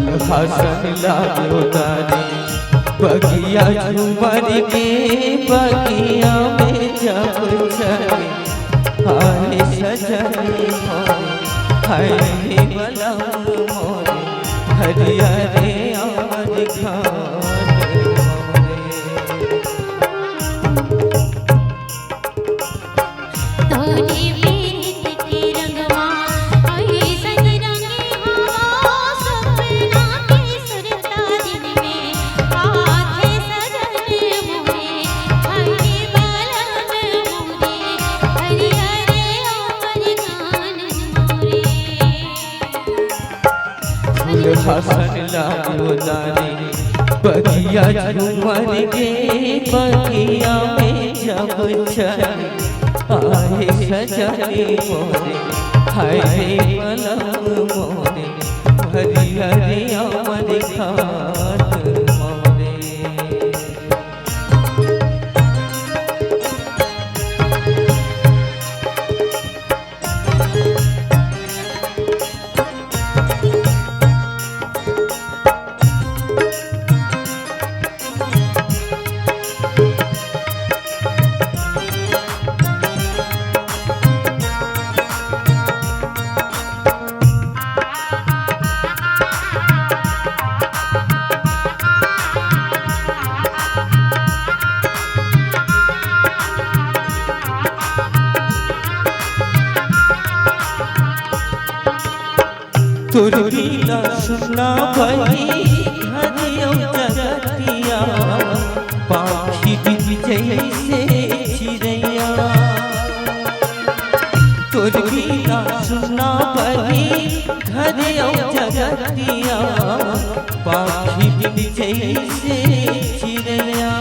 हसन लागो तारे बगिया झूमर के बगिया में जब चले हाय सजने हाय बलम मोरे हरियरे अमर खान हसन लागो तारे बगिया झूमर के बगिया में जब चले आए सजने मोरे हाय बलम मोरे हरियरे अमर खान मोरे तोर बिना सुना भई हरियो जगतिया पाखी जैसे चिड़ैया तोर बिना सुना भई हरियो जगतिया पाखी जैसे चिड़ैया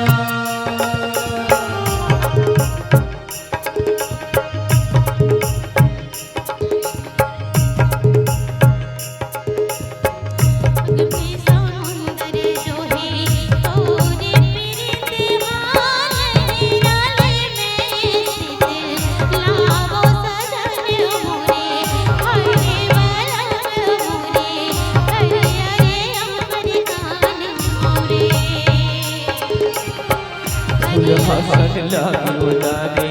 हसन लागो तारे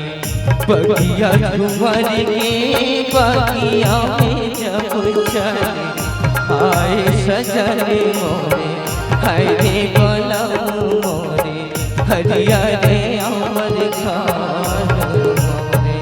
बगिया झूमर के बगिया में जब चले हाय सजने मोरे हाय बलम मोरे हरियरे अमर खान मोरे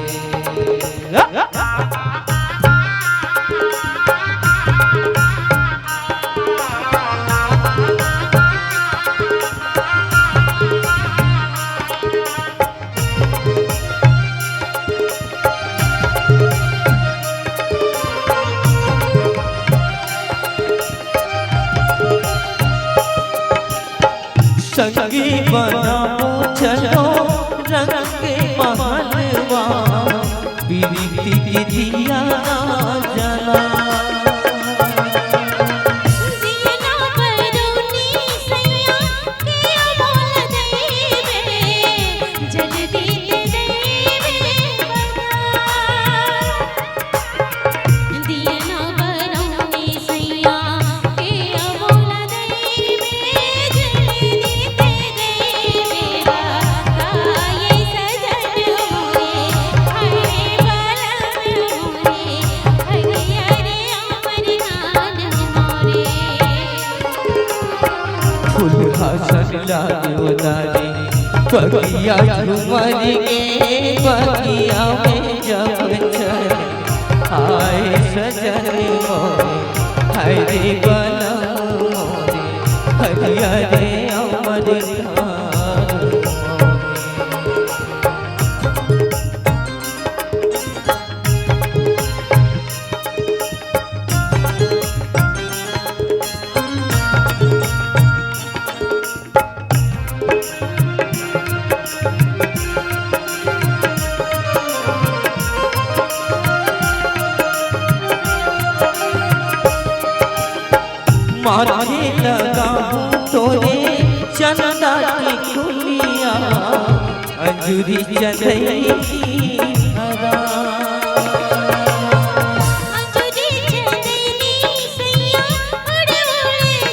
संगी बनाओ चलो रंग के महलवा बीती की दिया जला हसन लागो तारे बगिया झूमर के बगिया में जब चले हाय सजने मोरे हाय बलम मोरे हरियरे अमर खान माथे लगाऊं तोरे चंदा की कुलिया अंजुरी चढ़ई हरा अंजुरी चढ़ई सैया उड़ उड़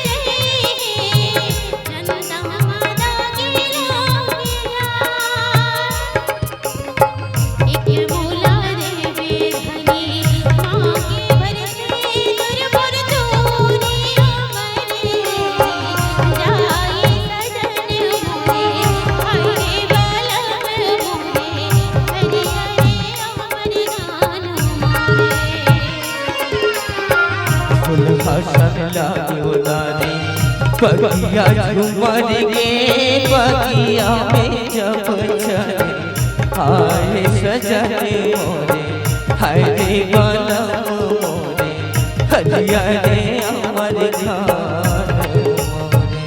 बगिया झूमर के बगिया में जब चले आए सजन मोरे हरे बलम मोरे हरिया रे अमर खान मोरे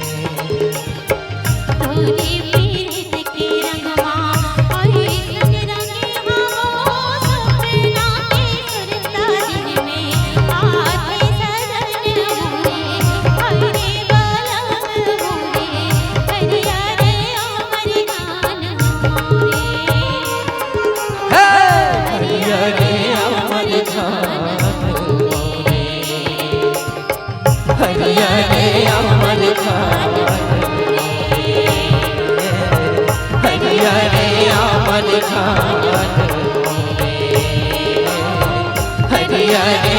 हरिया रे अमर खान हरिया रे अमर खान हरिया रे